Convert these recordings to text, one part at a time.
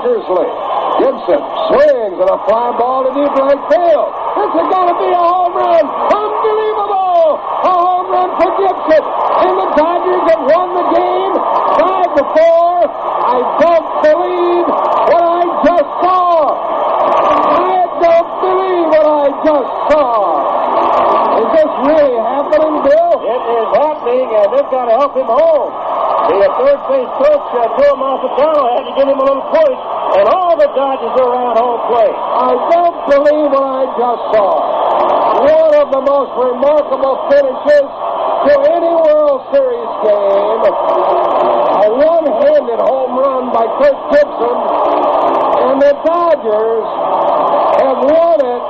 Eckersley. Gibson swings and a fly ball to deep right field. This is going to be a home run. Unbelievable! A home run for Gibson. And the Dodgers have won the game 5-4. I don't believe what I just saw. I don't believe what I just saw. Is this really happening, Bill? It is happening, and they've got to help him home. The third base coach, Joe Malfitano, had to give him a little push, and all the Dodgers are around home plate. I don't believe what I just saw. One of the most remarkable finishes to any World Series game. A one-handed home run by Kirk Gibson, and the Dodgers have won it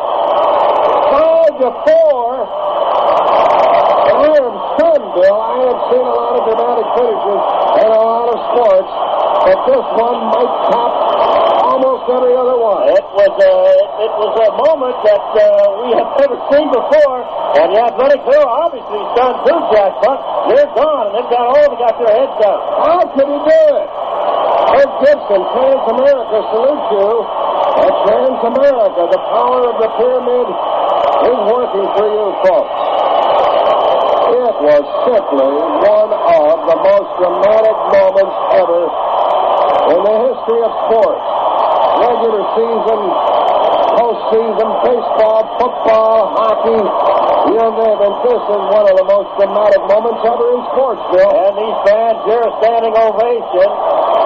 5-4. I am stunned, Bill. I have seen a lot of dramatic finishes in a lot of sports, but this one might top almost every other one. It was a moment that we have never seen before, and the Athletics are obviously stunned too, Jack, but they're gone, and they've got their heads down. How can he do it? Kirk Gibson, Transamerica salutes you. At Transamerica, the power of the pyramid is working for you folks. It was simply one of the most dramatic moments ever in the history of sports. Regular season, postseason, baseball, football, hockey, you name it. This is one of the most dramatic moments ever in sports, Bill. And these fans here are standing ovation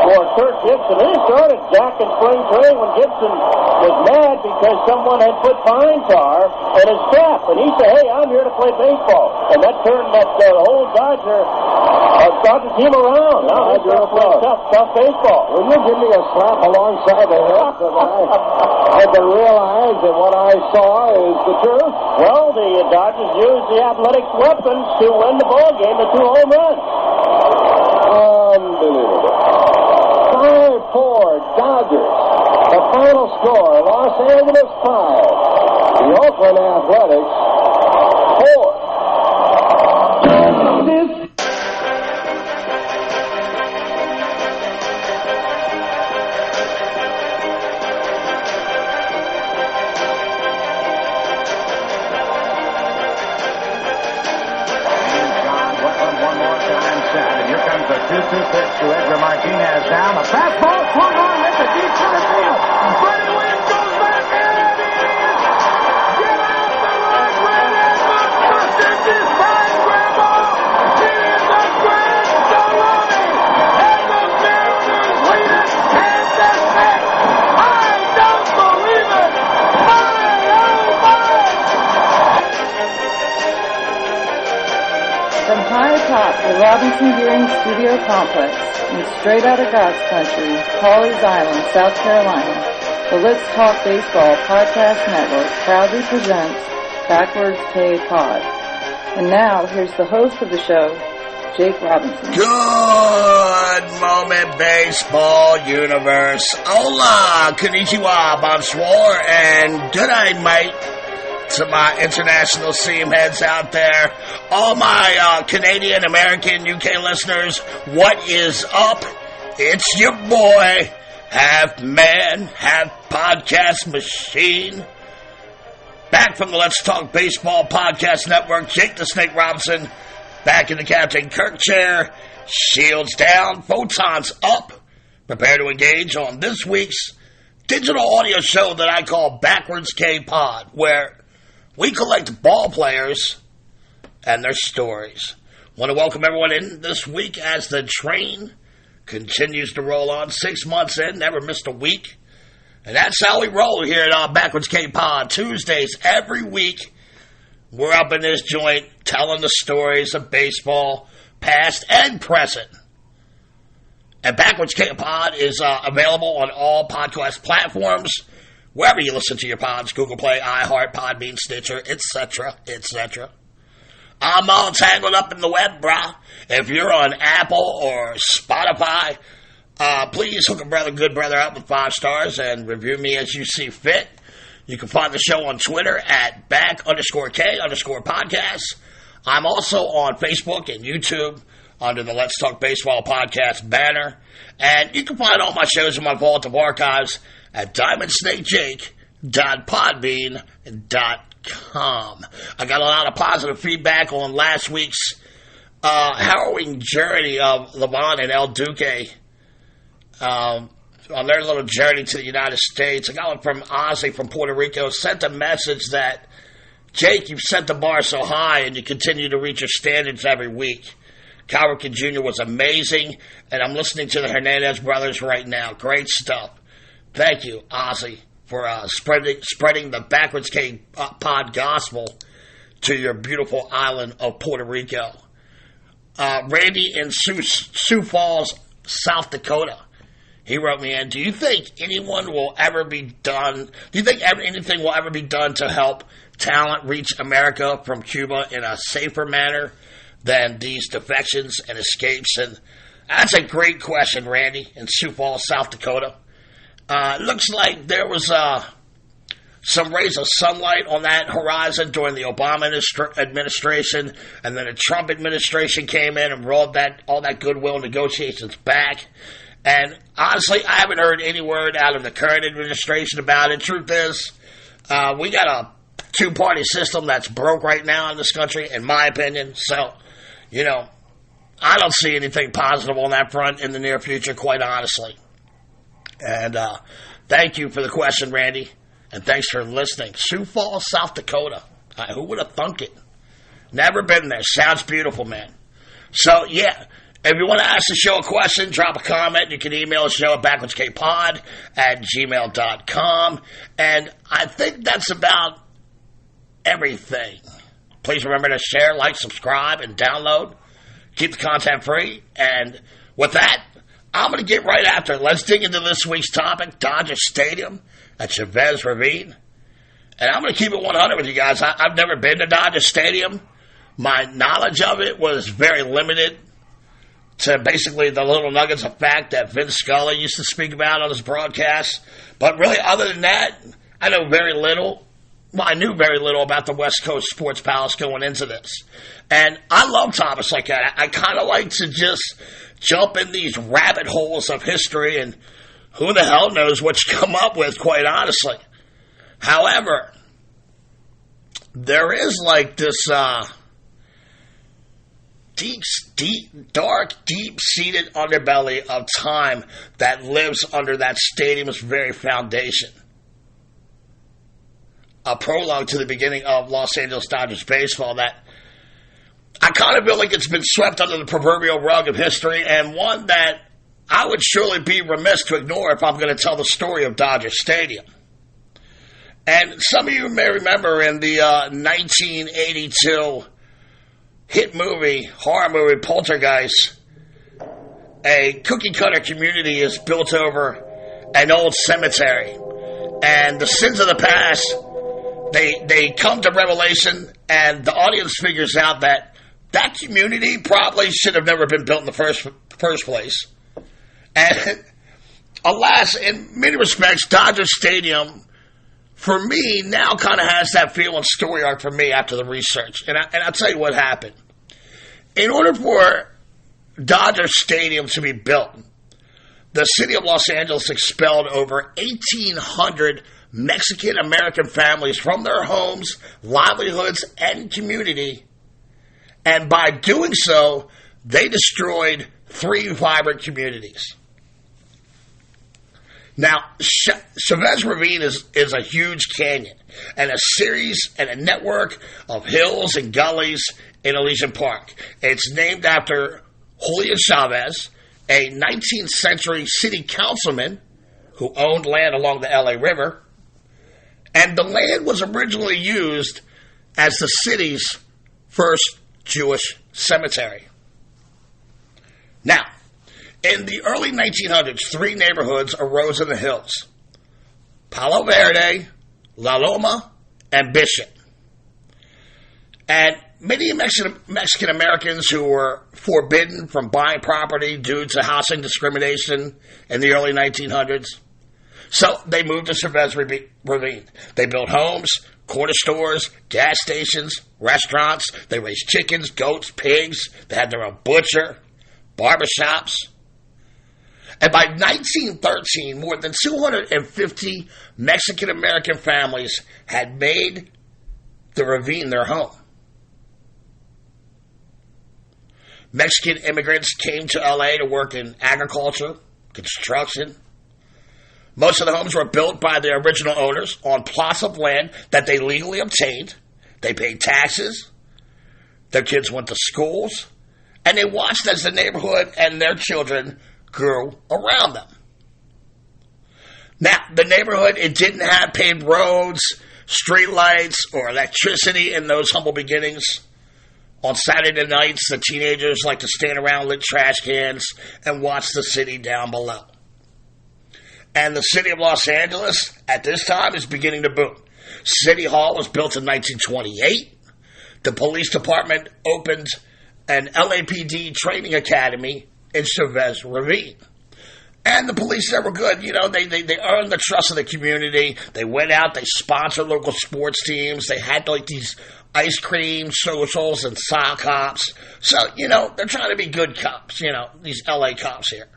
for Kirk Gibson. He started Jack in spring training when Gibson was mad because someone had put pine tar in his cap. And he said, hey, I'm here to play baseball. And that turned that whole Dodger team around. Now they're going to play tough baseball. Will you give me a slap alongside the head so I can realize that what I saw is the truth? Well, the Dodgers used the Athletics weapons to win the ball game with 2 home runs. Unbelievable. 5-4 Dodgers. The final score, Los Angeles 5. The Oakland Athletics 4. Pitch to Edgar Martinez down. The fastball swung on, hit the deep center field. Freddie Williams goes back, and it is! Get out the right way, and the first is fine grab ball. It is a grand salami, and the Mariners lead it 10-6. I don't believe it. From high atop the Robinson Gearing Studio Complex in straight out of God's country, Pawleys Island, South Carolina, the Let's Talk Baseball Podcast Network proudly presents Backwards K Pod. And now, here's the host of the show, Jake Robinson. Good moment, baseball universe. Hola, konnichiwa, bonsoir, and good night, mate. To my international seam heads out there, all my Canadian, American, UK listeners, what is up? It's your boy, half man, half podcast machine. Back from the Let's Talk Baseball Podcast Network, Jake the Snake Robinson, back in the Captain Kirk chair, shields down, photons up, prepare to engage on this week's digital audio show that I call Backwards K Pod, where we collect ball players and their stories. Want to welcome everyone in this week as the train continues to roll on. 6 months in, never missed a week. And that's how we roll here at Backwards K Pod. Tuesdays every week, we're up in this joint telling the stories of baseball, past and present. And Backwards K Pod is available on all podcast platforms, wherever you listen to your pods, Google Play, iHeart, Podbean, Stitcher, etc., etc. I'm all tangled up in the web, brah. If you're on Apple or Spotify, please hook a good brother up with 5 stars and review me as you see fit. You can find the show on Twitter at back_K_podcast. I'm also on Facebook and YouTube under the Let's Talk Baseball podcast banner. And you can find all my shows in my vault of archives at diamondsnakejake.podbean.com. I got a lot of positive feedback on last week's harrowing journey of Levon and El Duque on their little journey to the United States. I got one from Ozzy from Puerto Rico, sent a message that, Jake, you've set the bar so high and you continue to reach your standards every week. Cal Ripken Jr. was amazing, and I'm listening to the Hernandez brothers right now. Great stuff. Thank you, Ozzy, for spreading the Backwards K pod gospel to your beautiful island of Puerto Rico. Randy in Sioux Falls, South Dakota. He wrote me in, do you think anything will ever be done to help talent reach America from Cuba in a safer manner than these defections and escapes? And that's a great question, Randy, in Sioux Falls, South Dakota. It looks like there was some rays of sunlight on that horizon during the Obama administration, and then the Trump administration came in and rolled all that goodwill negotiations back. And honestly, I haven't heard any word out of the current administration about it. Truth is, we got a two-party system that's broke right now in this country, in my opinion. So, I don't see anything positive on that front in the near future, quite honestly. And thank you for the question, Randy. And thanks for listening. Sioux Falls, South Dakota. Who would have thunk it? Never been there. Sounds beautiful, man. So, yeah. If you want to ask the show a question, drop a comment. You can email the show at backwardskpod@gmail.com. And I think that's about everything. Please remember to share, like, subscribe, and download. Keep the content free. And with that, I'm going to get right after it. Let's dig into this week's topic, Dodger Stadium at Chavez Ravine. And I'm going to keep it 100 with you guys. I've never been to Dodger Stadium. My knowledge of it was very limited to basically the little nuggets of fact that Vince Scully used to speak about on his broadcast. But really, other than that, I know very little. Well, I knew very little about the West Coast Sports Palace going into this. And I love topics like that. I kind of like to just jump in these rabbit holes of history, and who the hell knows what you come up with, quite honestly. However, there is like this dark, deep-seated underbelly of time that lives under that stadium's very foundation. A prologue to the beginning of Los Angeles Dodgers baseball that I kind of feel like it's been swept under the proverbial rug of history, and one that I would surely be remiss to ignore if I'm going to tell the story of Dodger Stadium. And some of you may remember in the 1982 hit horror movie, Poltergeist, a cookie-cutter community is built over an old cemetery. And the sins of the past, they come to revelation, and the audience figures out that community probably should have never been built in the first place. And alas, in many respects, Dodger Stadium, for me, now kind of has that feel and story arc for me after the research. And I'll tell you what happened. In order for Dodger Stadium to be built, the city of Los Angeles expelled over 1,800 Mexican-American families from their homes, livelihoods, and community. And by doing so, they destroyed 3 vibrant communities. Now, Chavez Ravine is a huge canyon and a series and a network of hills and gullies in Elysian Park. It's named after Julian Chavez, a 19th century city councilman who owned land along the LA River. And the land was originally used as the city's first Jewish cemetery. Now, in the early 1900s, 3 neighborhoods arose in the hills: Palo Verde, La Loma, and Bishop. And many Mexican Americans who were forbidden from buying property due to housing discrimination in the early 1900s. So they moved to Chavez Ravine. They built homes, corner stores, gas stations, restaurants. They raised chickens, goats, pigs. They had their own butcher, barbershops. And by 1913, more than 250 Mexican-American families had made the ravine their home. Mexican immigrants came to L.A. to work in agriculture, construction. Most of the homes were built by their original owners on plots of land that they legally obtained. They paid taxes. Their kids went to schools. And they watched as the neighborhood and their children grew around them. Now, the neighborhood, it didn't have paved roads, street lights, or electricity in those humble beginnings. On Saturday nights, the teenagers like to stand around lit trash cans and watch the city down below. And the city of Los Angeles, at this time, is beginning to boom. City Hall was built in 1928. The police department opened an LAPD training academy in Chavez Ravine. And the police there were good. You know, they earned the trust of the community. They went out, they sponsored local sports teams. They had like these ice cream socials and sock hops. So, you know, they're trying to be good cops, you know, these LA cops here.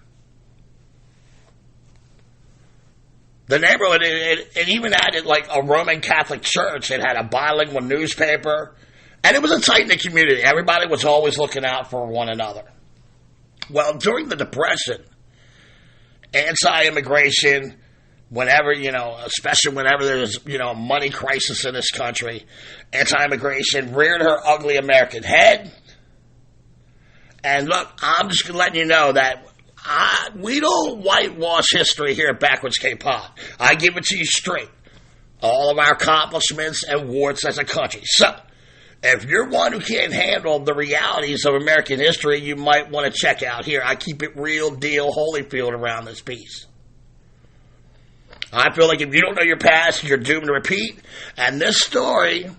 The neighborhood, it even had like a Roman Catholic church. It had a bilingual newspaper. And it was a tight-knit community. Everybody was always looking out for one another. Well, during the Depression, anti-immigration, whenever, you know, especially whenever there's, you know, a money crisis in this country, anti-immigration reared her ugly American head. And look, I'm just letting you know that we don't whitewash history here at Backwards K-Pod. I give it to you straight. All of our accomplishments and warts as a country. So, if you're one who can't handle the realities of American history, you might want to check out here. I keep it real deal Holyfield around this piece. I feel like if you don't know your past, you're doomed to repeat. And this story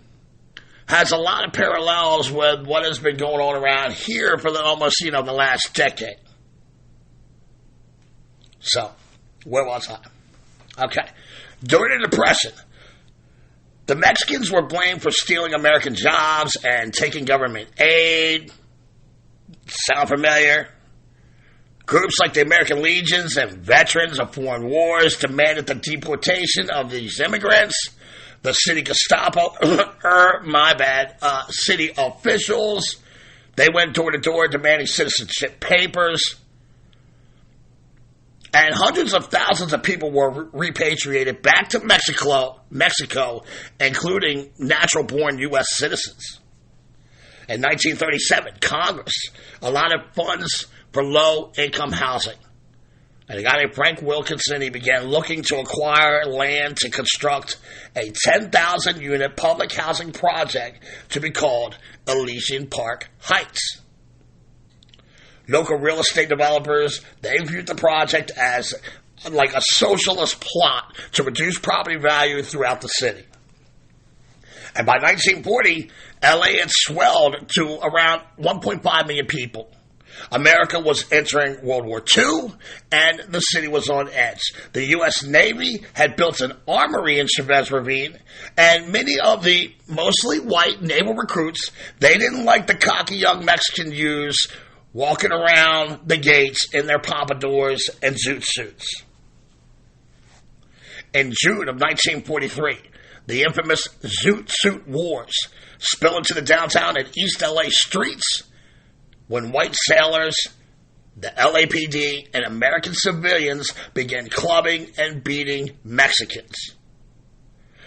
has a lot of parallels with what has been going on around here for almost, you know, the last decade. So, where was I? Okay. During the Depression, the Mexicans were blamed for stealing American jobs and taking government aid. Sound familiar? Groups like the American Legions and veterans of foreign wars demanded the deportation of these immigrants. The city Gestapo, city officials, they went door to door demanding citizenship papers. And hundreds of thousands of people were repatriated back to Mexico, including natural-born U.S. citizens. In 1937, Congress allotted funds for low-income housing. And a guy named Frank Wilkinson, he began looking to acquire land to construct a 10,000-unit public housing project to be called Elysian Park Heights. Local real estate developers, they viewed the project as like a socialist plot to reduce property value throughout the city. And by 1940, LA had swelled to around 1.5 million people. America was entering World War II, and the city was on edge. The U.S. Navy had built an armory in Chavez Ravine, and many of the mostly white naval recruits, they didn't like the cocky young Mexican youths walking around the gates in their pompadours and zoot suits. In June of 1943, the infamous Zoot Suit Wars spilled into the downtown and East LA streets when white sailors, the LAPD, and American civilians began clubbing and beating Mexicans.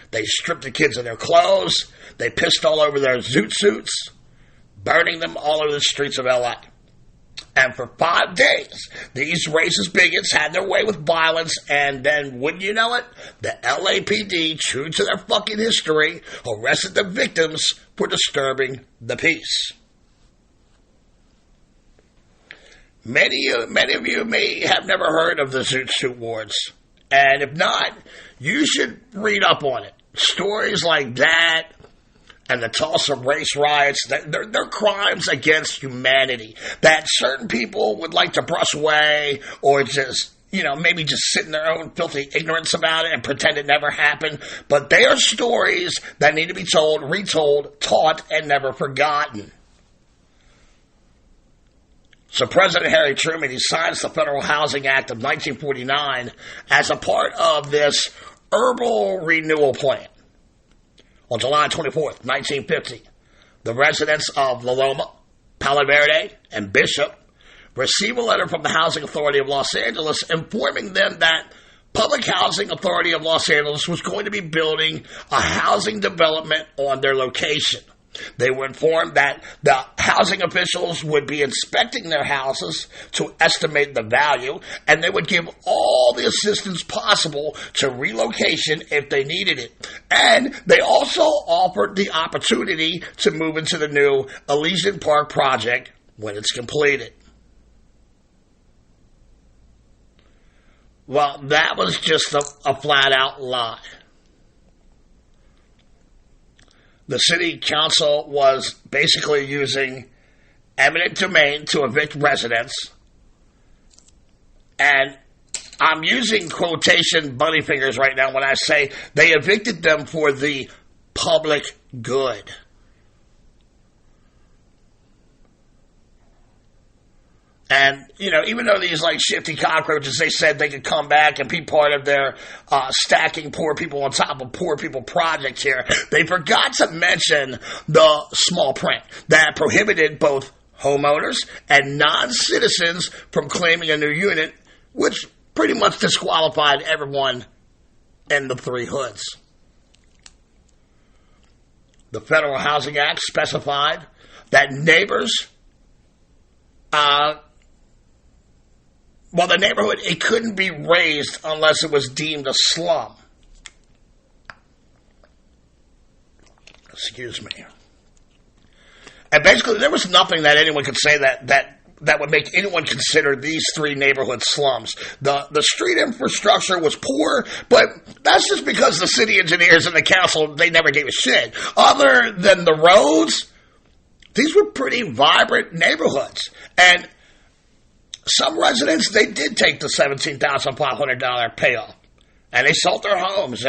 They stripped the kids of their clothes, they pissed all over their zoot suits, burning them all over the streets of LA. And for 5 days, these racist bigots had their way with violence, and then, wouldn't you know it, the LAPD, true to their fucking history, arrested the victims for disturbing the peace. Many of you may have never heard of the Zoot Suit Wars, and if not, you should read up on it. Stories like that and the Tulsa race riots, they're crimes against humanity that certain people would like to brush away or just, you know, maybe just sit in their own filthy ignorance about it and pretend it never happened. But they are stories that need to be told, retold, taught, and never forgotten. So President Harry Truman, he signs the Federal Housing Act of 1949 as a part of this urban renewal plan. On July 24th, 1950, the residents of La Loma, Palo Verde, and Bishop receive a letter from the Housing Authority of Los Angeles informing them that Public Housing Authority of Los Angeles was going to be building a housing development on their location. They were informed that the housing officials would be inspecting their houses to estimate the value, and they would give all the assistance possible to relocation if they needed it. And they also offered the opportunity to move into the new Elysian Park project when it's completed. Well, that was just a flat-out lie. The city council was basically using eminent domain to evict residents. And I'm using quotation bunny fingers right now when I say they evicted them for the public good. And, you know, even though these, like, shifty cockroaches, they said they could come back and be part of their stacking poor people on top of poor people project here, they forgot to mention the small print that prohibited both homeowners and non-citizens from claiming a new unit, which pretty much disqualified everyone in the three hoods. The Federal Housing Act specified that neighbors... the neighborhood, it couldn't be razed unless it was deemed a slum. Excuse me. And basically, there was nothing that anyone could say that would make anyone consider these three neighborhoods slums. The street infrastructure was poor, but that's just because the city engineers and the council, they never gave a shit. Other than the roads, these were pretty vibrant neighborhoods. And some residents, they did take the $17,500 payoff, and they sold their homes,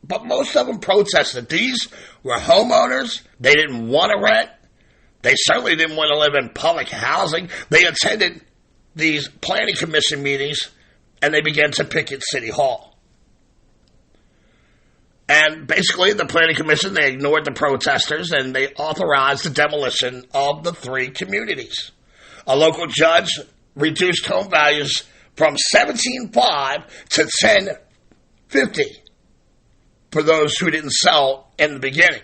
but most of them protested. These were homeowners. They didn't want to rent. They certainly didn't want to live in public housing. They attended these planning commission meetings, and they began to picket City Hall. And basically, the planning commission, they ignored the protesters, and they authorized the demolition of the three communities. A local judge reduced home values from $17,500 to $10,500 for those who didn't sell in the beginning.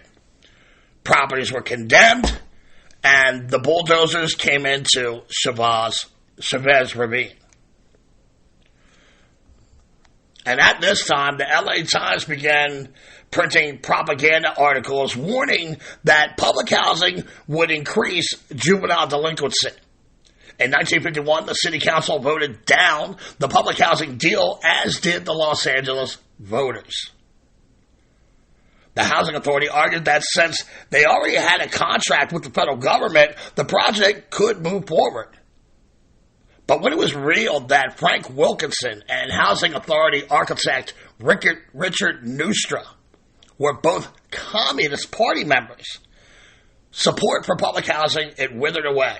Properties were condemned, and the bulldozers came into Chavez Ravine. And at this time, the LA Times began printing propaganda articles warning that public housing would increase juvenile delinquency. In 1951, the city council voted down the public housing deal, as did the Los Angeles voters. The Housing Authority argued that since they already had a contract with the federal government, the project could move forward. But when it was revealed that Frank Wilkinson and Housing Authority architect Richard Neustra were both Communist Party members, support for public housing, it withered away.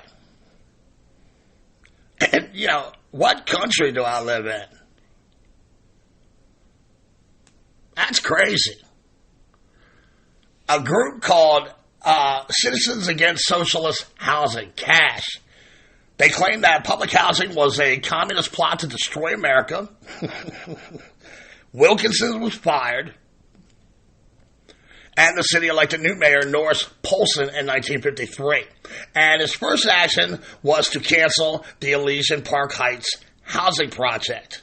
And, you know, what country do I live in? That's crazy. A group called Citizens Against Socialist Housing, CASH. They claimed that public housing was a communist plot to destroy America. Wilkinson was fired. And the city elected new mayor Norris Polson in 1953. And his first action was to cancel the Elysian Park Heights housing project.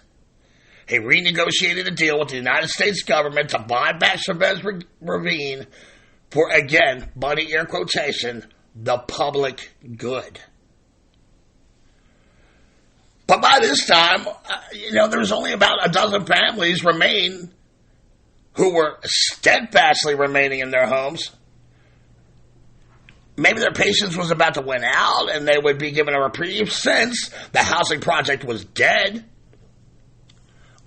He renegotiated a deal with the United States government to buy back Chavez Ravine for, again, bunny ear quotation, the public good. But by this time, there was only about a dozen families remain who were steadfastly remaining in their homes. Maybe their patience was about to win out and they would be given a reprieve since the housing project was dead.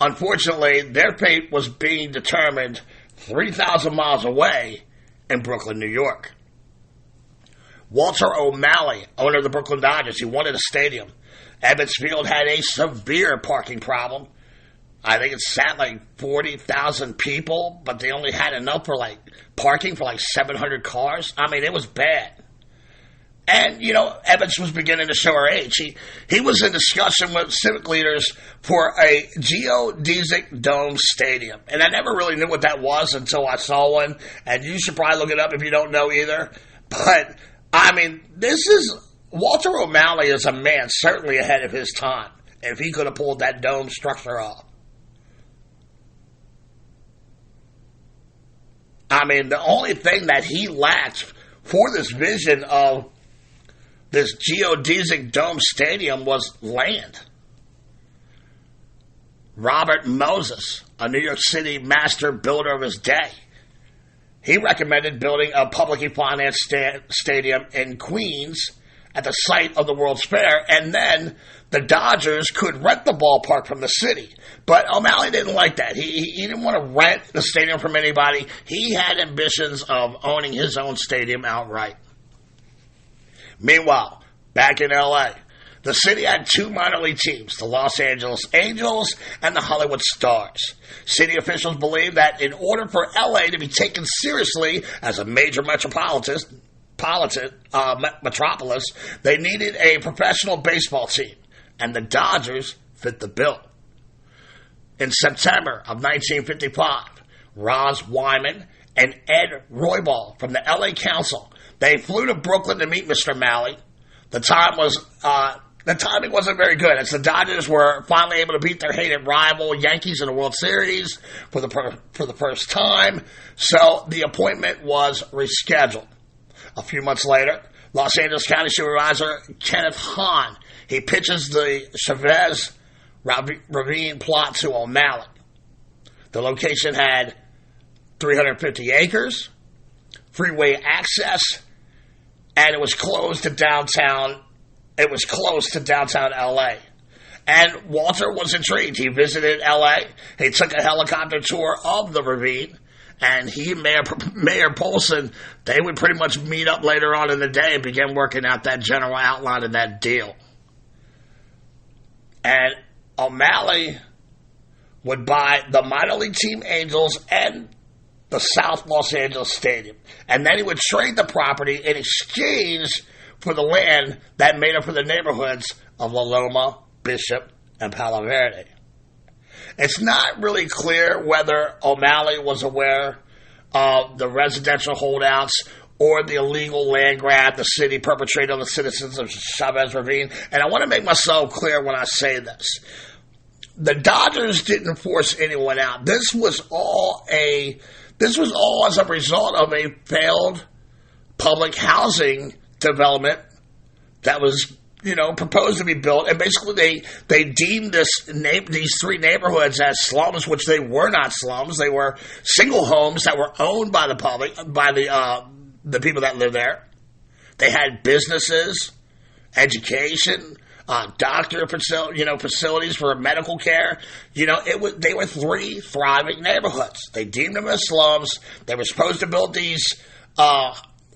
Unfortunately, their fate was being determined 3,000 miles away in Brooklyn, New York. Walter O'Malley, owner of the Brooklyn Dodgers, he wanted a stadium. Ebbets Field had a severe parking problem. I think it sat like 40,000 people, but they only had enough for like parking for like 700 cars. I mean, it was bad. And, you know, Ebbets was beginning to show her age. He was in discussion with civic leaders for a geodesic dome stadium. And I never really knew what that was until I saw one. And you should probably look it up if you don't know either. But, I mean, Walter O'Malley is a man certainly ahead of his time if he could have pulled that dome structure off. I mean, the only thing that he lacked for this vision of this geodesic dome stadium was land. Robert Moses, a New York City master builder of his day, he recommended building a publicly financed stadium in Queens at the site of the World's Fair, and then the Dodgers could rent the ballpark from the city. But O'Malley didn't like that. He didn't want to rent the stadium from anybody. He had ambitions of owning his own stadium outright. Meanwhile, back in L.A., the city had two minor league teams, the Los Angeles Angels and the Hollywood Stars. City officials believed that in order for L.A. to be taken seriously as a major metropolis, they needed a professional baseball team, and the Dodgers fit the bill. In September of 1955, Roz Wyman and Ed Roybal from the L.A. Council, they flew to Brooklyn to meet Mr. Malley. The timing wasn't very good, as the Dodgers were finally able to beat their hated rival Yankees in the World Series for the first time, so the appointment was rescheduled. A few months later, Los Angeles County Supervisor Kenneth Hahn, he pitches the Chavez Ravine plot to O'Malley. The location had 350 acres, freeway access, and it was close to downtown. It was close to downtown L.A. And Walter was intrigued. He visited L.A. He took a helicopter tour of the ravine, and he and Mayor Polson, they would pretty much meet up later on in the day and begin working out that general outline of that deal. And O'Malley would buy the minor league team Angels and the South Los Angeles Stadium. And then he would trade the property in exchange for the land that made up for the neighborhoods of La Loma, Bishop, and Palo Verde. It's not really clear whether O'Malley was aware of the residential holdouts or the illegal land grab the city perpetrated on the citizens of Chavez Ravine. And I want to make myself clear when I say this. The Dodgers didn't force anyone out. This was all as a result of a failed public housing development that was, proposed to be built. And basically they deemed these three neighborhoods as slums, which they were not slums. They were single homes that were owned by the public, by the people that live there. They had businesses, education, doctor facilities for medical care. They were three thriving neighborhoods. They deemed them as slums. They were supposed to build these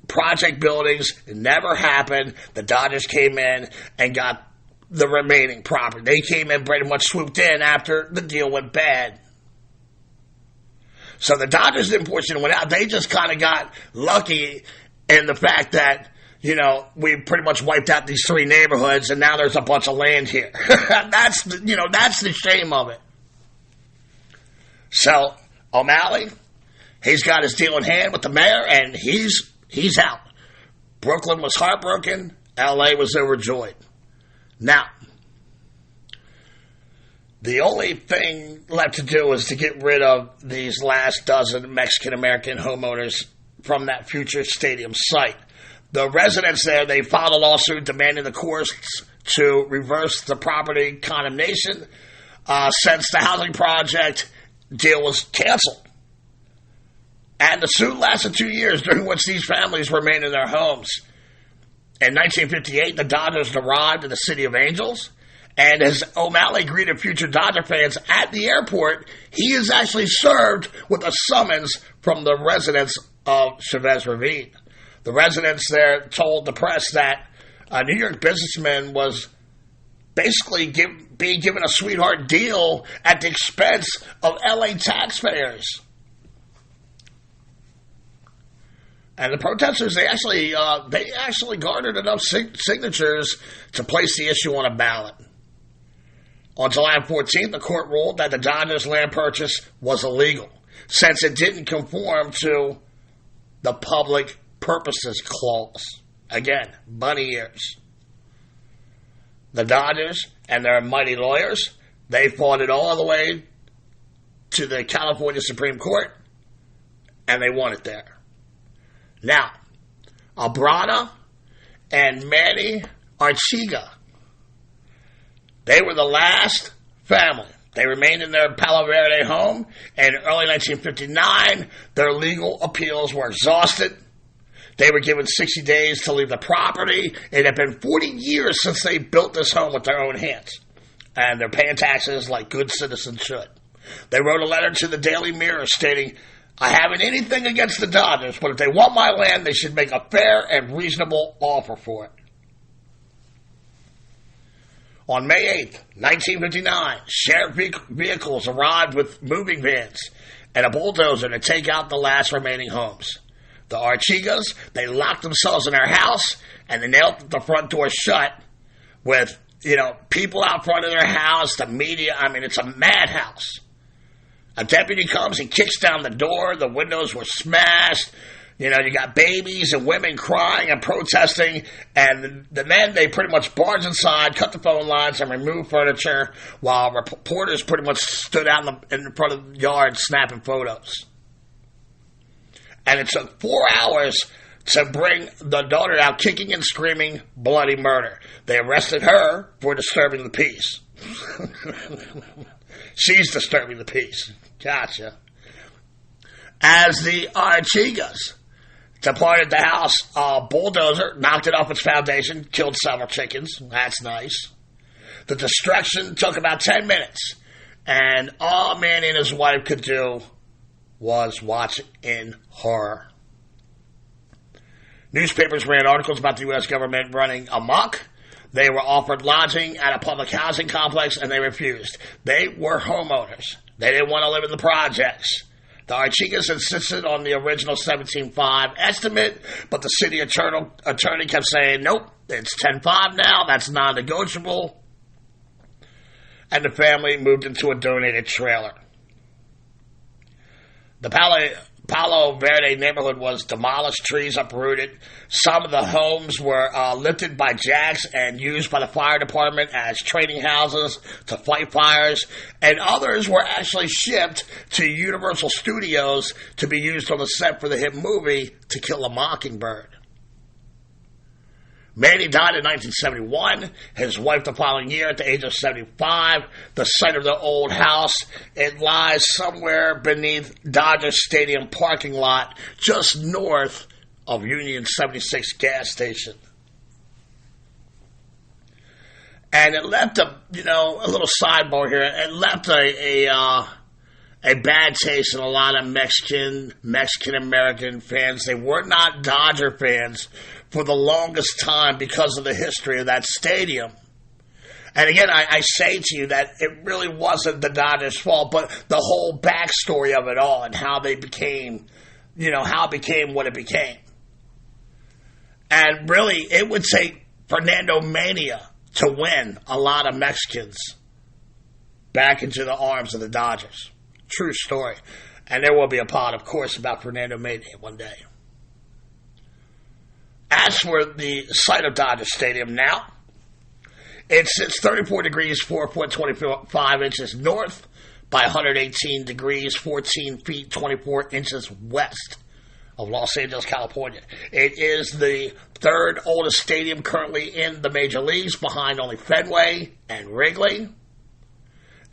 project buildings. It never happened. The Dodgers came in and got the remaining property. They came in, pretty much swooped in after the deal went bad. So the Dodgers didn't push anyone out. They just kind of got lucky in the fact that, we pretty much wiped out these three neighborhoods and now there's a bunch of land here. That's the shame of it. So O'Malley, he's got his deal in hand with the mayor and he's out. Brooklyn was heartbroken. L.A. was overjoyed. Now, the only thing left to do is to get rid of these last dozen Mexican-American homeowners from that future stadium site. The residents there, they filed a lawsuit demanding the courts to reverse the property condemnation since the housing project deal was canceled. And the suit lasted 2 years, during which these families remained in their homes. In 1958, the Dodgers arrived in the city of Angels, and as O'Malley greeted future Dodger fans at the airport, he is actually served with a summons from the residents of Chavez Ravine. The residents there told the press that a New York businessman was basically being given a sweetheart deal at the expense of L.A. taxpayers. And the protesters, they actually garnered enough signatures to place the issue on a ballot. On July 14th, the court ruled that the Dodgers' land purchase was illegal, since it didn't conform to the Public Purposes Clause. Again, bunny ears. The Dodgers and their mighty lawyers, they fought it all the way to the California Supreme Court, and they won it there. Now, Abrada and Manny Archiga, they were the last family. They remained in their Palo Verde home, and in early 1959, their legal appeals were exhausted. They were given 60 days to leave the property. It had been 40 years since they built this home with their own hands, and they're paying taxes like good citizens should. They wrote a letter to the Daily Mirror stating, "I haven't anything against the Dodgers, but if they want my land, they should make a fair and reasonable offer for it." On May 8th, 1959, sheriff vehicles arrived with moving vans and a bulldozer to take out the last remaining homes. The Archigas, they locked themselves in their house and they nailed the front door shut with, people out front of their house, the media. I mean, it's a madhouse. A deputy comes, he kicks down the door, the windows were smashed. You got babies and women crying and protesting, and the men, they pretty much barged inside, cut the phone lines, and removed furniture, while reporters pretty much stood out in front of the yard snapping photos. And it took 4 hours to bring the daughter out, kicking and screaming bloody murder. They arrested her for disturbing the peace. She's disturbing the peace. Gotcha. As the Archigas departed the house, a bulldozer knocked it off its foundation, killed several chickens. That's nice. The destruction took about 10 minutes, and all Manny and his wife could do was watch in horror. Newspapers ran articles about the U.S. government running amok. They were offered lodging at a public housing complex, and they refused. They were homeowners. They didn't want to live in the projects. The Archigas insisted on the original 17.5 estimate, but the city attorney kept saying, nope, it's 10.5 now, that's non-negotiable. And the family moved into a donated trailer. The Palo Verde neighborhood was demolished, trees uprooted. Some of the homes were lifted by jacks and used by the fire department as training houses to fight fires, and others were actually shipped to Universal Studios to be used on the set for the hit movie To Kill a Mockingbird. Manny died in 1971, his wife the following year at the age of 75. The site of the old house, it lies somewhere beneath Dodger Stadium parking lot, just north of Union 76 gas station. And it left a little sidebar here, it left a bad taste in a lot of Mexican-American fans. They were not Dodger fans for the longest time because of the history of that stadium. And again, I say to you that it really wasn't the Dodgers' fault, but the whole backstory of it all and how they became, how it became what it became. And really, it would take Fernando Mania to win a lot of Mexicans back into the arms of the Dodgers. True story. And there will be a pod, of course, about Fernando Mania one day. As for the site of Dodger Stadium now, it sits 34 degrees, 4 foot, 25 inches north by 118 degrees, 14 feet, 24 inches west of Los Angeles, California. It is the third oldest stadium currently in the major leagues, behind only Fenway and Wrigley.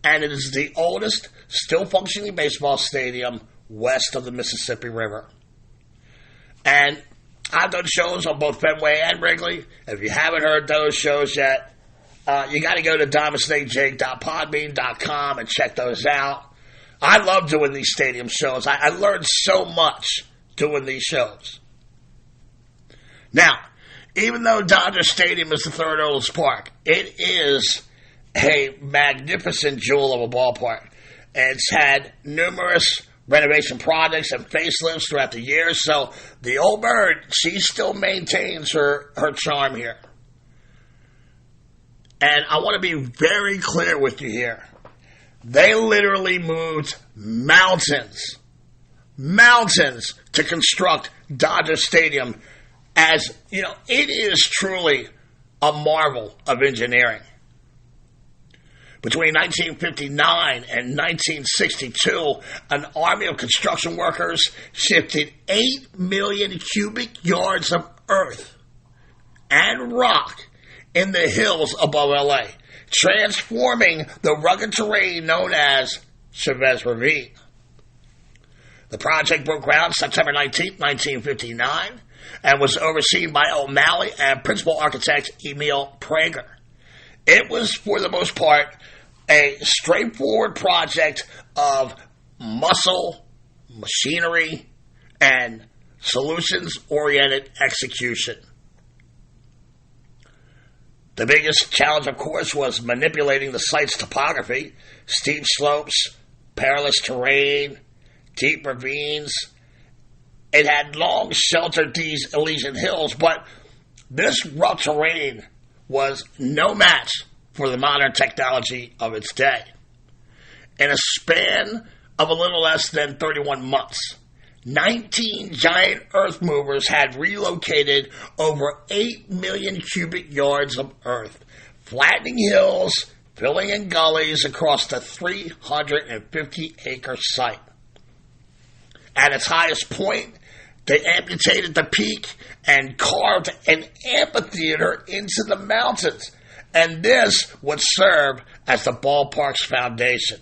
And it is the oldest still functioning baseball stadium west of the Mississippi River. And I've done shows on both Fenway and Wrigley. If you haven't heard those shows yet, you got to go to diamondsnakejake.podbean.com and check those out. I love doing these stadium shows. I learned so much doing these shows. Now, even though Dodger Stadium is the third oldest park, it is a magnificent jewel of a ballpark. It's had numerous renovation projects and facelifts throughout the years, so the old bird, she still maintains her charm here. And I want to be very clear with you here. They literally moved mountains to construct Dodger Stadium. As, you know, it is truly a marvel of engineering. Between 1959 and 1962, an army of construction workers shifted 8 million cubic yards of earth and rock in the hills above LA, transforming the rugged terrain known as Chavez Ravine. The project broke ground September 19, 1959, and was overseen by O'Malley and principal architect Emil Prager. It was, for the most part, a straightforward project of muscle, machinery, and solutions-oriented execution. The biggest challenge, of course, was manipulating the site's topography: steep slopes, perilous terrain, deep ravines. It had long sheltered these Elysian hills, but this rough terrain was no match for the modern technology of its day. In a span of a little less than 31 months, 19 giant earth movers had relocated over 8 million cubic yards of earth, flattening hills, filling in gullies across the 350-acre site. At its highest point, they amputated the peak and carved an amphitheater into the mountains, and this would serve as the ballpark's foundation.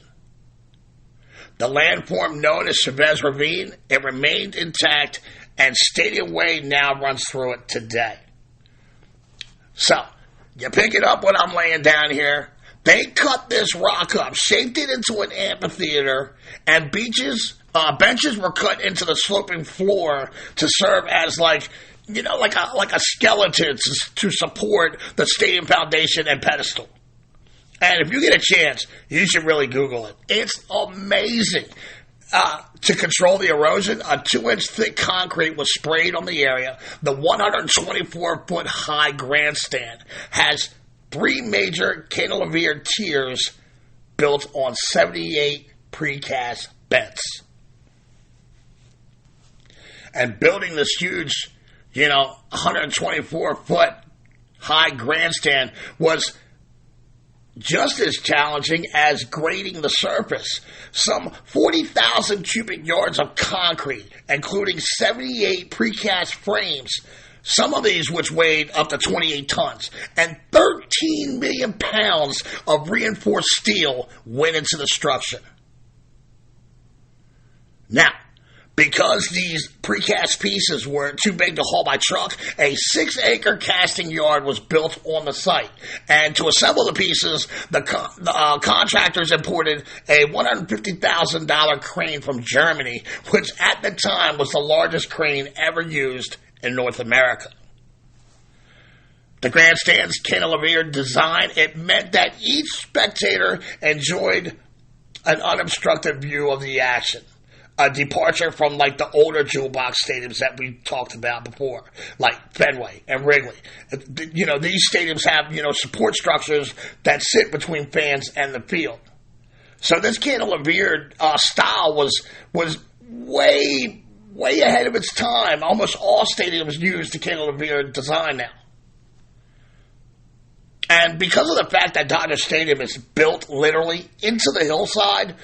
The landform known as Chavez Ravine, it remained intact, and Stadium Way now runs through it today. So, you pick it up what I'm laying down here. They cut this rock up, shaped it into an amphitheater, and benches were cut into the sloping floor to serve as like a skeleton to support the stadium foundation and pedestal. And if you get a chance, you should really Google it. It's amazing. To control the erosion, a 2-inch thick concrete was sprayed on the area. The 124-foot high grandstand has 3 major cantilevered tiers built on 78 precast beds. And building this huge, 124-foot high grandstand was just as challenging as grading the surface. Some 40,000 cubic yards of concrete, including 78 precast frames, some of these which weighed up to 28 tons, and 13 million pounds of reinforced steel went into the structure. Now, because these precast pieces were too big to haul by truck, a 6-acre casting yard was built on the site. And to assemble the pieces, the contractors imported a $150,000 crane from Germany, which at the time was the largest crane ever used in North America. The grandstand's cantilevered design, it meant that each spectator enjoyed an unobstructed view of the action. A departure from like the older jewel box stadiums that we talked about before, like Fenway and Wrigley. These stadiums have, support structures that sit between fans and the field. So this cantilevered style was way ahead of its time. Almost all stadiums use the cantilevered design now. And because of the fact that Dodger Stadium is built literally into the hillside,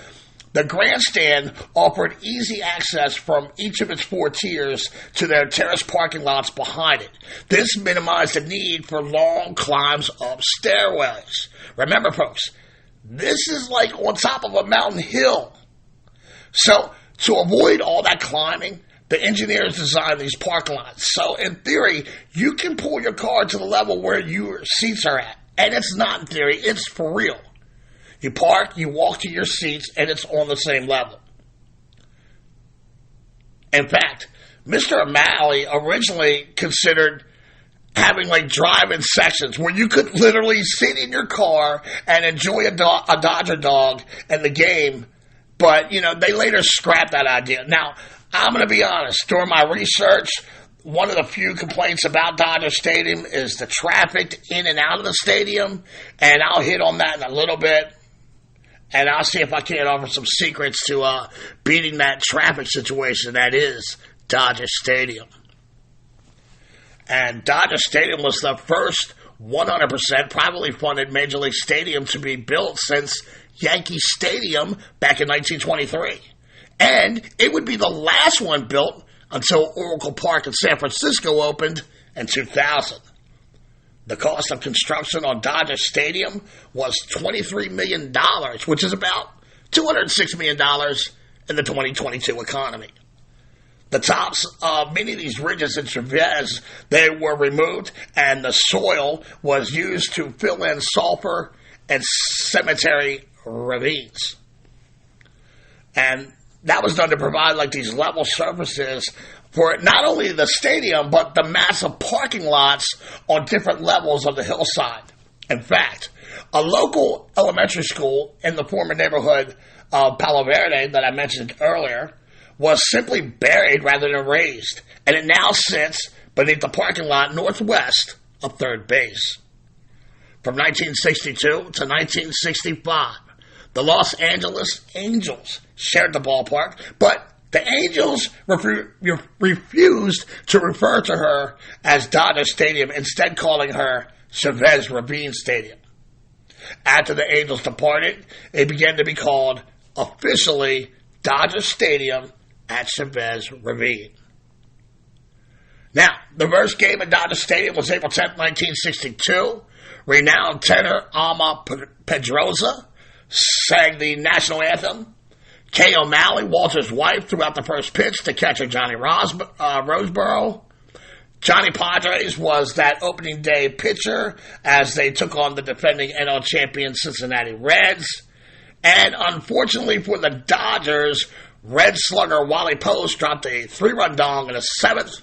the grandstand offered easy access from each of its 4 tiers to their terrace parking lots behind it. This minimized the need for long climbs up stairways. Remember, folks, this is like on top of a mountain hill. So, to avoid all that climbing, the engineers designed these parking lots. So, in theory, you can pull your car to the level where your seats are at. And it's not in theory, it's for real. You park, you walk to your seats, and it's on the same level. In fact, Mr. O'Malley originally considered having like drive-in sections where you could literally sit in your car and enjoy a Dodger dog and the game. But, they later scrapped that idea. Now, I'm going to be honest. During my research, one of the few complaints about Dodger Stadium is the traffic in and out of the stadium. And I'll hit on that in a little bit. And I'll see if I can't offer some secrets to beating that traffic situation that is Dodger Stadium. And Dodger Stadium was the first 100% privately funded Major League Stadium to be built since Yankee Stadium back in 1923. And it would be the last one built until Oracle Park in San Francisco opened in 2000. The cost of construction on Dodger Stadium was $23 million, which is about $206 million in the 2022 economy. The tops of many of these ridges in Chavez, they were removed, and the soil was used to fill in sulfur and cemetery ravines. And that was done to provide like these level surfaces for not only the stadium, but the massive parking lots on different levels of the hillside. In fact, a local elementary school in the former neighborhood of Palo Verde that I mentioned earlier was simply buried rather than razed, and it now sits beneath the parking lot northwest of third base. From 1962 to 1965, the Los Angeles Angels shared the ballpark, but the Angels refused to refer to her as Dodger Stadium, instead calling her Chavez Ravine Stadium. After the Angels departed, it began to be called officially Dodger Stadium at Chavez Ravine. Now, the first game at Dodger Stadium was April 10, 1962. Renowned tenor Alma Pedroza sang the national anthem. Kay O'Malley, Walter's wife, threw out the first pitch to catcher Johnny Roseborough. Johnny Padres was that opening day pitcher as they took on the defending NL champion Cincinnati Reds. And unfortunately for the Dodgers, Red slugger Wally Post dropped a 3-run dong in the 7th,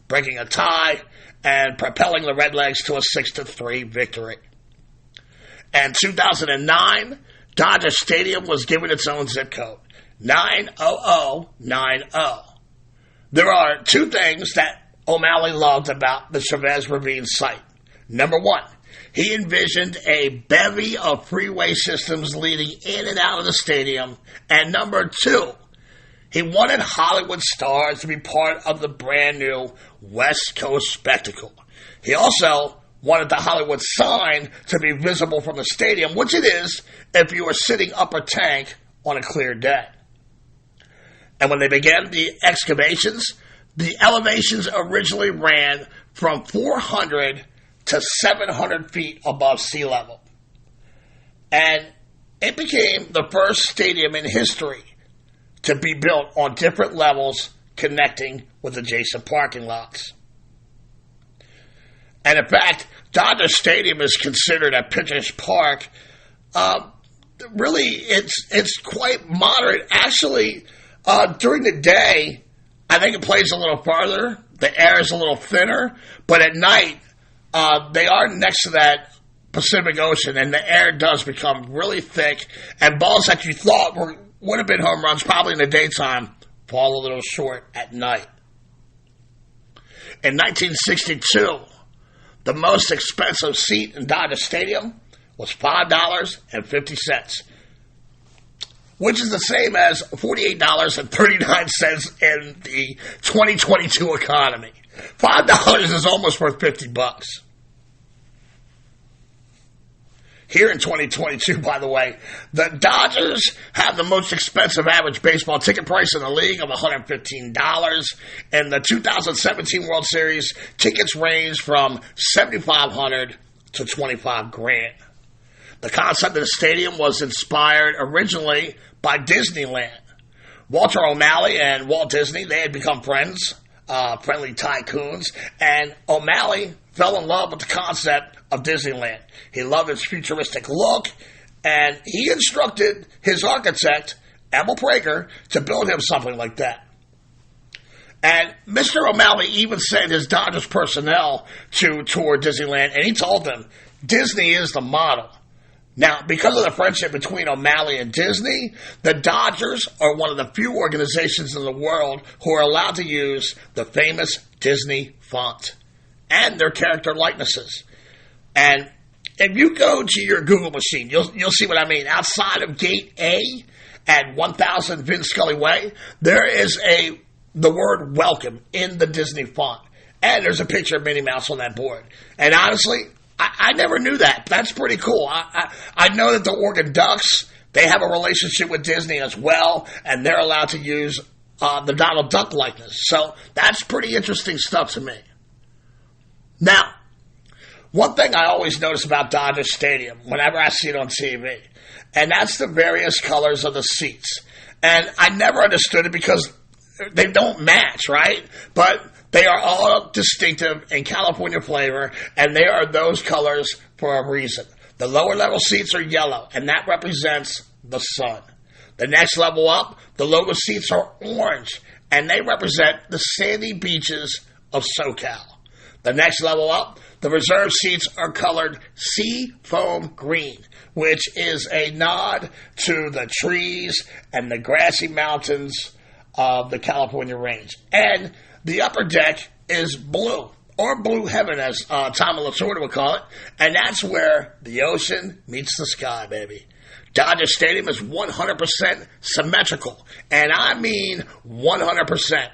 breaking a tie and propelling the Redlegs to a 6-3 victory. In 2009, Dodger Stadium was given its own zip code, 90090. There are two things that O'Malley loved about the Chavez Ravine site. Number one, he envisioned a bevy of freeway systems leading in and out of the stadium. And number two, he wanted Hollywood stars to be part of the brand new West Coast spectacle. He also wanted the Hollywood sign to be visible from the stadium, which it is if you are sitting upper tank on a clear day. And when they began the excavations, the elevations originally ran from 400 to 700 feet above sea level. And it became the first stadium in history to be built on different levels connecting with adjacent parking lots. And in fact, Dodger Stadium is considered a pitcher's park. Really, it's quite moderate. Actually, during the day, I think it plays a little farther. The air is a little thinner. But at night, they are next to that Pacific Ocean, and the air does become really thick. And balls that you thought would have been home runs probably in the daytime fall a little short at night. In 1962, the most expensive seat in Dodger Stadium was $5.50, which is the same as $48.39 in the 2022 economy. $5 is almost worth $50. Here in 2022, by the way, the Dodgers have the most expensive average baseball ticket price in the league of $115. In the 2017 World Series, tickets range from $7,500 to $25,000. The concept of the stadium was inspired originally by Disneyland. Walter O'Malley and Walt Disney, they had become friends, friendly tycoons, and O'Malley fell in love with the concept of Disneyland. He loved its futuristic look, and he instructed his architect, Emil Prager, to build him something like that. And Mr. O'Malley even sent his Dodgers personnel to tour Disneyland, and he told them Disney is the model. Now, because of the friendship between O'Malley and Disney, the Dodgers are one of the few organizations in the world who are allowed to use the famous Disney font and their character likenesses. And if you go to your Google machine, you'll see what I mean. Outside of Gate A at 1000 Vince Scully Way, there is the word welcome in the Disney font. And there's a picture of Minnie Mouse on that board. And honestly, I never knew that. That's pretty cool. I know that the Oregon Ducks, they have a relationship with Disney as well, and they're allowed to use the Donald Duck likeness. So that's pretty interesting stuff to me. Now, one thing I always notice about Dodger Stadium whenever I see it on TV, and that's the various colors of the seats. And I never understood it because they don't match, right? But they are all distinctive in California flavor, and they are those colors for a reason. The lower level seats are yellow, and that represents the sun. The next level up, the lower seats are orange, and they represent the sandy beaches of SoCal. The next level up, the reserve seats are colored sea foam green, which is a nod to the trees and the grassy mountains of the California range. And the upper deck is blue, or blue heaven, as Tom Lasorda would call it, and that's where the ocean meets the sky, baby. Dodger Stadium is 100% symmetrical, and I mean 100%.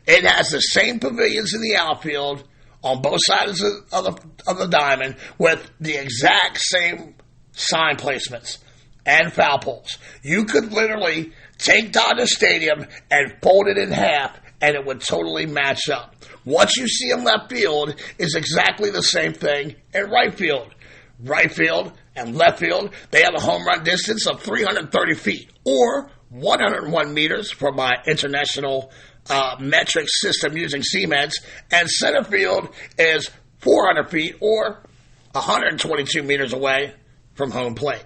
It has the same pavilions in the outfield on both sides of the diamond with the exact same sign placements and foul poles. You could literally take Dodger Stadium and fold it in half, and it would totally match up. What you see in left field is exactly the same thing in right field. Right field and left field, they have a home run distance of 330 feet, or 101 meters for my international metric system using Siemens, and center field is 400 feet, or 122 meters away from home plate.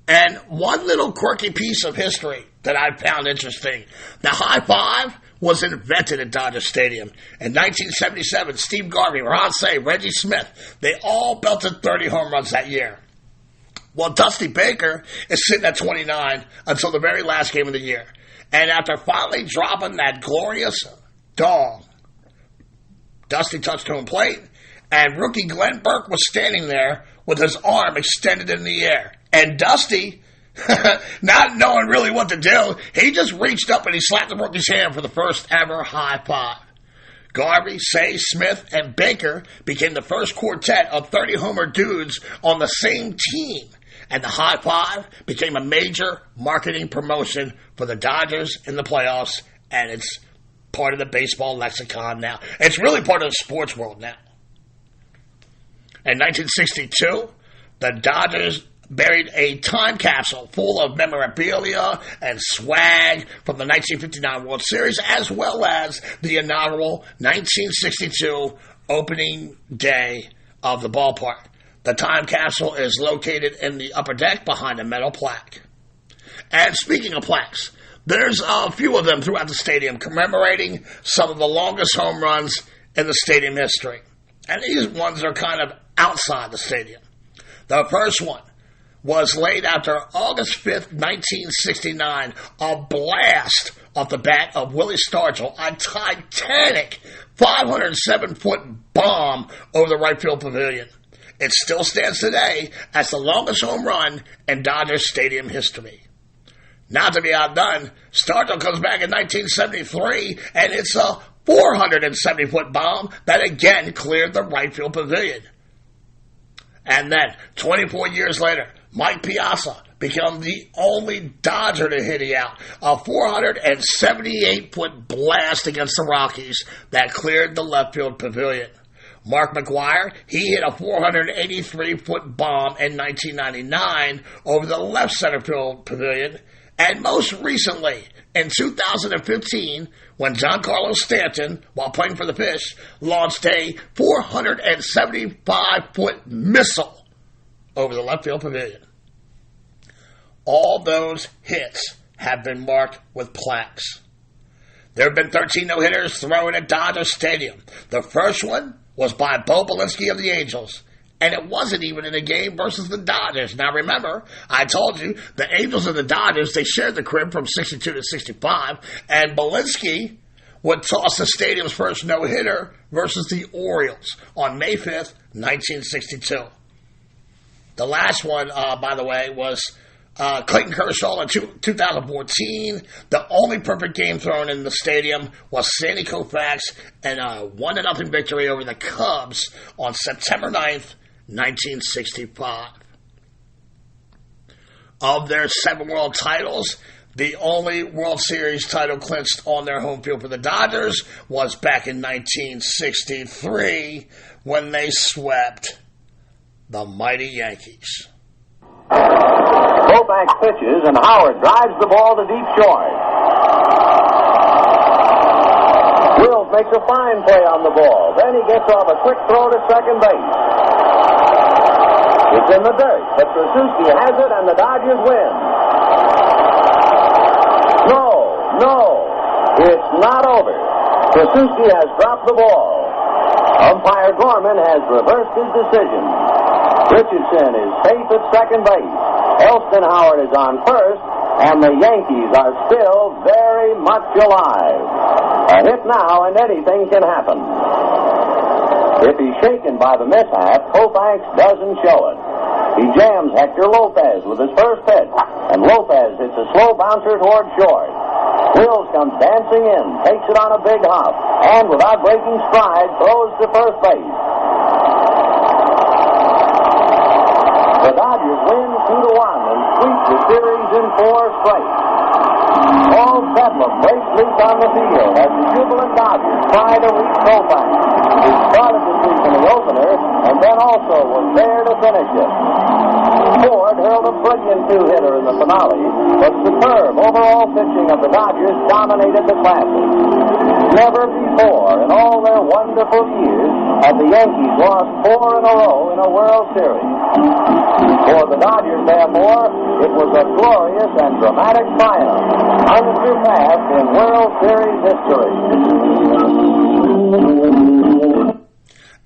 And one little quirky piece of history that I found interesting. The high five was invented at Dodger Stadium. In 1977, Steve Garvey, Ron Say, Reggie Smith, they all belted 30 home runs that year. Well, Dusty Baker is sitting at 29 until the very last game of the year. And after finally dropping that glorious dong, Dusty touched home plate, and rookie Glenn Burke was standing there with his arm extended in the air. And Dusty, not knowing really what to do, he just reached up and he slapped the rookie's hand for the first ever high five. Garvey, Say, Smith, and Baker became the first quartet of 30-homer dudes on the same team. And the high five became a major marketing promotion for the Dodgers in the playoffs, and it's part of the baseball lexicon now. It's really part of the sports world now. In 1962, the Dodgers buried a time capsule full of memorabilia and swag from the 1959 World Series, as well as the inaugural 1962 opening day of the ballpark. The time capsule is located in the upper deck behind a metal plaque. And speaking of plaques, there's a few of them throughout the stadium commemorating some of the longest home runs in the stadium history. And these ones are kind of outside the stadium. The first one was laid after August 5th, 1969, a blast off the bat of Willie Stargell, a titanic 507-foot bomb over the right field pavilion. It still stands today as the longest home run in Dodgers Stadium history. Not to be outdone, Stargell comes back in 1973, and it's a 470-foot bomb that again cleared the right field pavilion. And then, 24 years later, Mike Piazza became the only Dodger to hit it out. A 478-foot blast against the Rockies that cleared the left field pavilion. Mark McGwire, he hit a 483-foot bomb in 1999 over the left center field pavilion. And most recently, in 2015, when Giancarlo Stanton, while playing for the Fish, launched a 475-foot missile over the left field pavilion. All those hits have been marked with plaques. There have been 13 no-hitters thrown at Dodger Stadium. The first one was by Bo Belinsky of the Angels. And it wasn't even in a game versus the Dodgers. Now remember, I told you, the Angels and the Dodgers, they shared the crib from 62 to 65. And Belinsky would toss the stadium's first no-hitter versus the Orioles on May 5th, 1962. The last one, by the way, was Clayton Kershaw in 2014. The only perfect game thrown in the stadium was Sandy Koufax and a 1-0 victory over the Cubs on September 9th, 1965. Of their 7 world titles, the only World Series title clinched on their home field for the Dodgers was back in 1963 when they swept the mighty Yankees. Koufax pitches, and Howard drives the ball to deep short. Wills makes a fine play on the ball. Then he gets off a quick throw to second base. It's in the dirt, but Tracewski has it, and the Dodgers win. No, it's not over. Tracewski has dropped the ball. Umpire Gorman has reversed his decision. Richardson is safe at second base. Elston Howard is on first, and the Yankees are still very much alive. A hit now, and anything can happen. If he's shaken by the mishap, Koufax doesn't show it. He jams Hector Lopez with his first pitch, and Lopez hits a slow bouncer toward short. Wills comes dancing in, takes it on a big hop, and without breaking stride, throws to first base. The Dodgers win 2-1 and sweep the series in 4 straight. All Bedlam breaks loose on the field as the jubilant Dodgers try to reach Koufax, who started the sweep in the opener and then also was there to finish it. Ford hurled a brilliant 2-hitter in the finale, but superb overall pitching of the Dodgers dominated the Classic. Never before in all their wonderful years have the Yankees lost 4 in a row in a World Series. For the Dodgers, therefore, it was a glorious and dramatic triumph, unsurpassed in World Series history.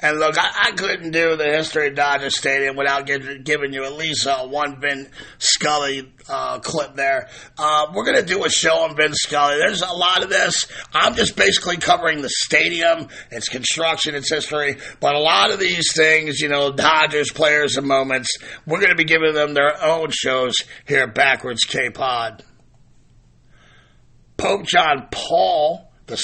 And look, I couldn't do the history of Dodger Stadium without giving you at least one Vin Scully clip there. We're going to do a show on Vin Scully. There's a lot of this. I'm just basically covering the stadium, its construction, its history. But a lot of these things, Dodgers players and moments, we're going to be giving them their own shows here at Backwards K-Pod. Pope John Paul II,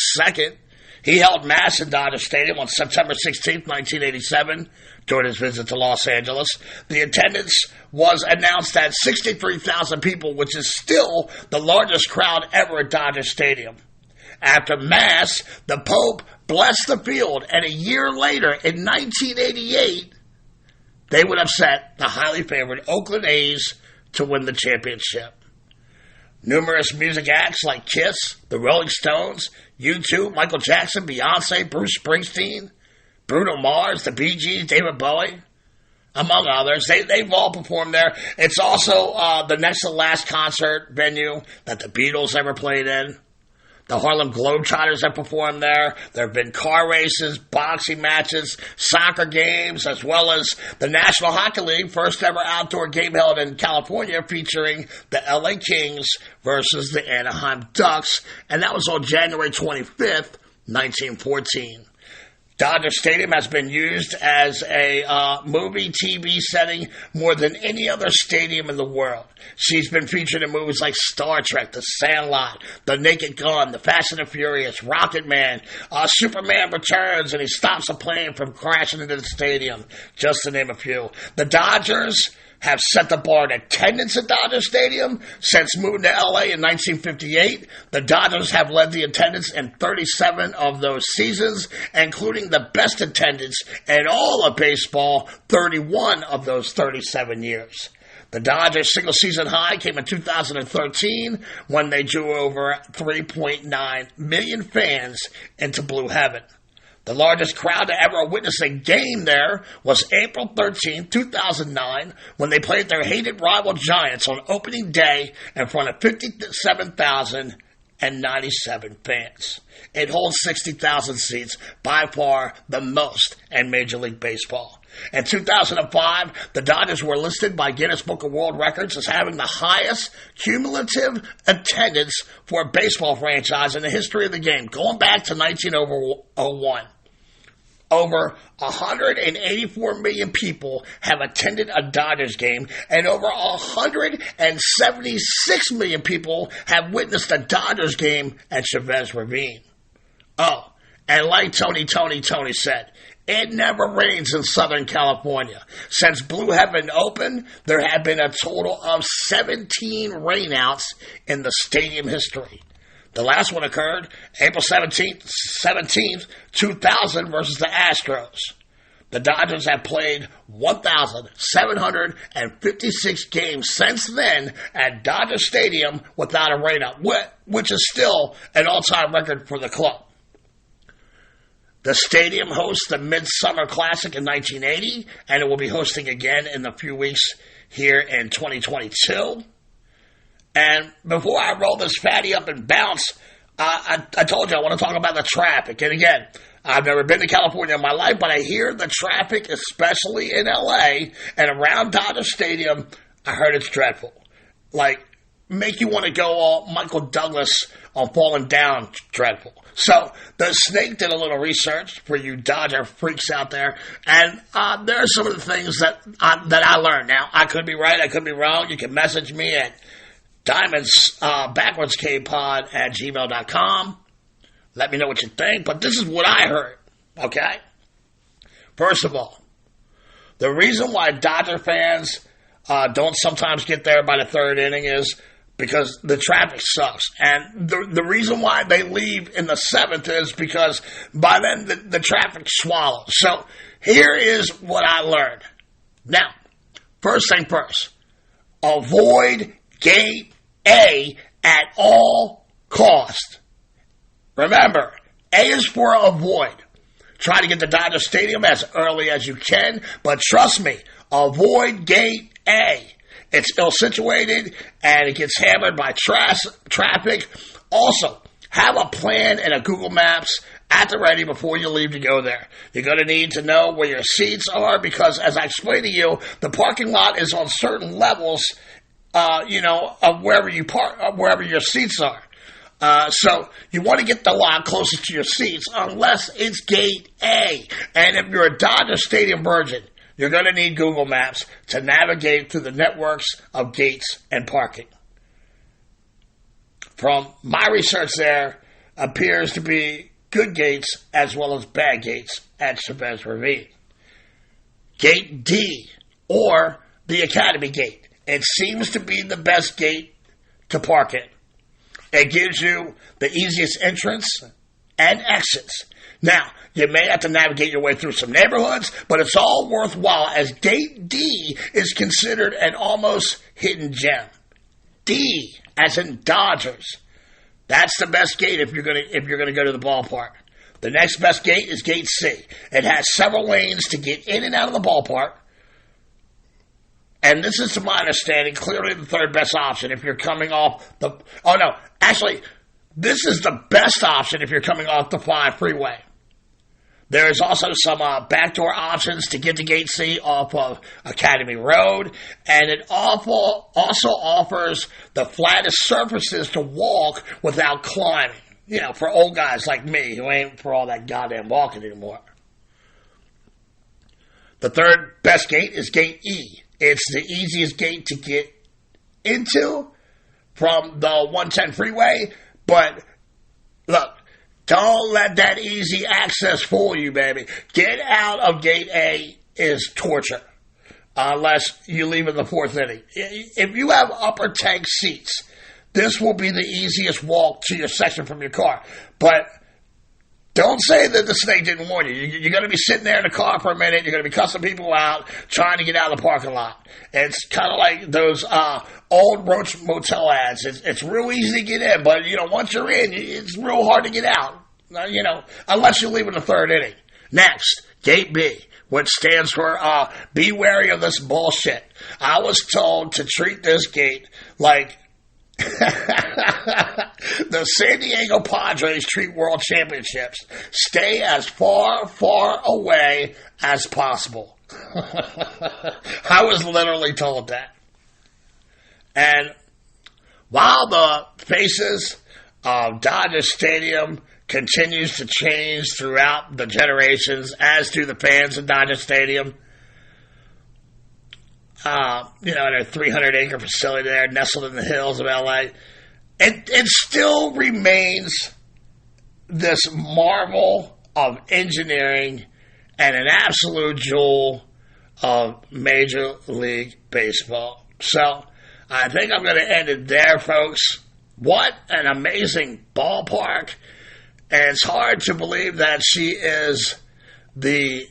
he held Mass in Dodger Stadium on September 16th, 1987, during his visit to Los Angeles. The attendance was announced at 63,000 people, which is still the largest crowd ever at Dodger Stadium. After Mass, the Pope blessed the field, and a year later, in 1988, they would have set the highly favored Oakland A's to win the championship. Numerous music acts like Kiss, the Rolling Stones, U2, Michael Jackson, Beyonce, Bruce Springsteen, Bruno Mars, the Bee Gees, David Bowie, among others. They've all performed there. It's also the next to last concert venue that the Beatles ever played in. The Harlem Globetrotters have performed there. There have been car races, boxing matches, soccer games, as well as the National Hockey League, first ever outdoor game held in California, featuring the LA Kings versus the Anaheim Ducks. And that was on January 25th, 1914. Dodger Stadium has been used as a movie TV setting more than any other stadium in the world. She's been featured in movies like Star Trek, The Sandlot, The Naked Gun, The Fast and the Furious, Rocket Man, Superman Returns, and he stops a plane from crashing into the stadium, just to name a few. The Dodgers have set the bar in attendance at Dodger Stadium. Since moving to LA in 1958, the Dodgers have led the attendance in 37 of those seasons, including the best attendance in all of baseball, 31 of those 37 years. The Dodgers' single-season high came in 2013 when they drew over 3.9 million fans into Blue Heaven. The largest crowd to ever witness a game there was April 13, 2009, when they played their hated rival Giants on opening day in front of 57,000 197 fans. It holds 60,000 seats, by far the most in Major League Baseball. In 2005, the Dodgers were listed by Guinness Book of World Records as having the highest cumulative attendance for a baseball franchise in the history of the game, going back to 1901. Over 184 million people have attended a Dodgers game, and over 176 million people have witnessed a Dodgers game at Chavez Ravine. Oh, and like Tony said, it never rains in Southern California. Since Blue Heaven opened, there have been a total of 17 rainouts in the stadium history. The last one occurred April 17th, 2000 versus the Astros. The Dodgers have played 1,756 games since then at Dodger Stadium without a rainout, which is still an all-time record for the club. The stadium hosts the Midsummer Classic in 1980, and it will be hosting again in a few weeks here in 2022. And before I roll this fatty up and bounce, I told you I want to talk about the traffic. And again, I've never been to California in my life, but I hear the traffic, especially in L.A. and around Dodger Stadium, I heard it's dreadful. Like, make you want to go all Michael Douglas on Falling Down dreadful. So the Snake did a little research for you Dodger freaks out there, and there are some of the things that I learned. Now, I could be right, I could be wrong. You can message me at diamondsbackwardscapepod@gmail.com. Let me know what you think, but this is what I heard, okay? First of all, the reason why Dodger fans don't sometimes get there by the third inning is because the traffic sucks. And the reason why they leave in the seventh is because by then the traffic swallows. So here is what I learned. Now, first thing first, avoid gate A at all costs. Remember, A is for avoid. Try to get to Dodger Stadium as early as you can, but trust me, avoid gate A. It's ill-situated, and it gets hammered by traffic. Also, have a plan and a Google Maps at the ready before you leave to go there. You're going to need to know where your seats are because, as I explained to you, the parking lot is on certain levels, of wherever you park, wherever your seats are. So you want to get the lot closest to your seats unless it's gate A. And if you're a Dodger Stadium virgin, you're going to need Google Maps to navigate through the networks of gates and parking. From my research there, appears to be good gates as well as bad gates at Chavez Ravine. Gate D, or the Academy Gate. It seems to be the best gate to park in. It gives you the easiest entrance and exits. Now, you may have to navigate your way through some neighborhoods, but it's all worthwhile as Gate D is considered an almost hidden gem. D, as in Dodgers. That's the best gate if you're gonna go to the ballpark. The next best gate is Gate C. It has several lanes to get in and out of the ballpark. And this is, to my understanding, clearly the third best option if you're coming off the... Oh, no. Actually, this is the best option if you're coming off the 5 freeway. There is also some backdoor options to get to Gate C off of Academy Road. And it also offers the flattest surfaces to walk without climbing. You know, for old guys like me who ain't for all that goddamn walking anymore. The third best gate is Gate E. It's the easiest gate to get into from the 110 freeway, but look, don't let that easy access fool you, baby. Get out of Gate A is torture, unless you leave in the 4th inning. If you have upper tank seats, this will be the easiest walk to your section from your car, but don't say that the Snake didn't warn you. You're going to be sitting there in the car for a minute. You're going to be cussing people out, trying to get out of the parking lot. It's kind of like those old Roach Motel ads. It's real easy to get in, but, once you're in, it's real hard to get out, unless you leave in the 3rd inning. Next, Gate B, which stands for be wary of this bullshit. I was told to treat this gate like... The San Diego Padres treat World Championships. Stay as far, far away as possible. I was literally told that. And while the faces of Dodger Stadium continues to change throughout the generations, as do the fans of Dodger Stadium, in their 300-acre facility there, nestled in the hills of L.A., it still remains this marvel of engineering and an absolute jewel of Major League Baseball. So I think I'm going to end it there, folks. What an amazing ballpark. And it's hard to believe that she is the,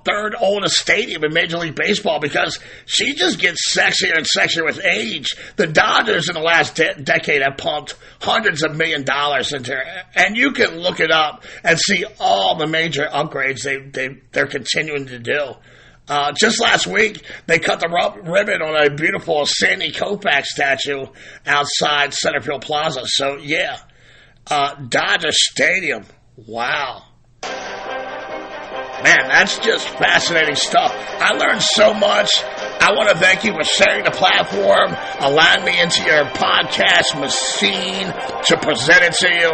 third oldest stadium in Major League Baseball, because she just gets sexier and sexier with age. The Dodgers in the last decade have pumped hundreds of $1 million into her. And you can look it up and see all the major upgrades they're continuing to do. Just last week, they cut the ribbon on a beautiful Sandy Koufax statue outside Centerfield Plaza. So, yeah, Dodger Stadium. Wow. Man, that's just fascinating stuff. I learned so much. I want to thank you for sharing the platform, allowing me into your podcast machine to present it to you.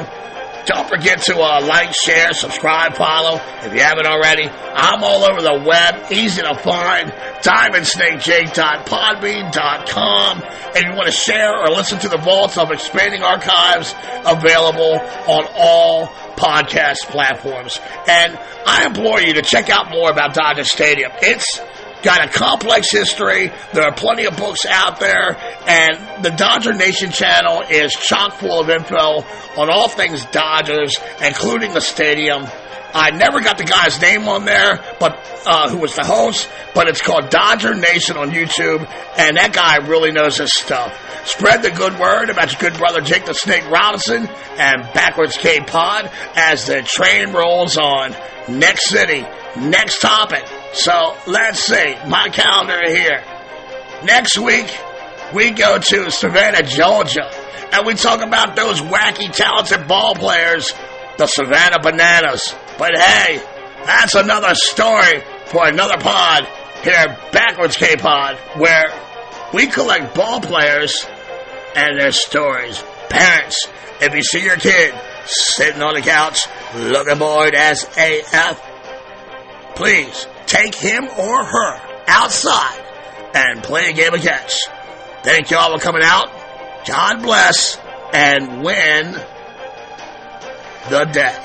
Don't forget to like, share, subscribe, follow if you haven't already. I'm all over the web, easy to find, diamondsnakejake.podbean.com. If you want to share or listen to the vaults of expanding archives, available on all podcast platforms. And I implore you to check out more about Dodger Stadium. It's got a complex history. There are plenty of books out there, and the Dodger Nation channel is chock full of info on all things Dodgers, including the stadium. I never got the guy's name on there, but who was the host, but it's called Dodger Nation on YouTube, and that guy really knows his stuff. Spread the good word about your good brother Jake the Snake Robinson and Backwards K Pod as the train rolls on. Next city, next topic. So let's see, my calendar here. Next week, we go to Savannah, Georgia, and we talk about those wacky, talented ball players, the Savannah Bananas. But hey, that's another story for another pod here at Backwards K-Pod, where we collect ball players and their stories. Parents, if you see your kid sitting on the couch looking bored as AF, please take him or her outside and play a game of catch. Thank y'all for coming out. God bless, and win the day.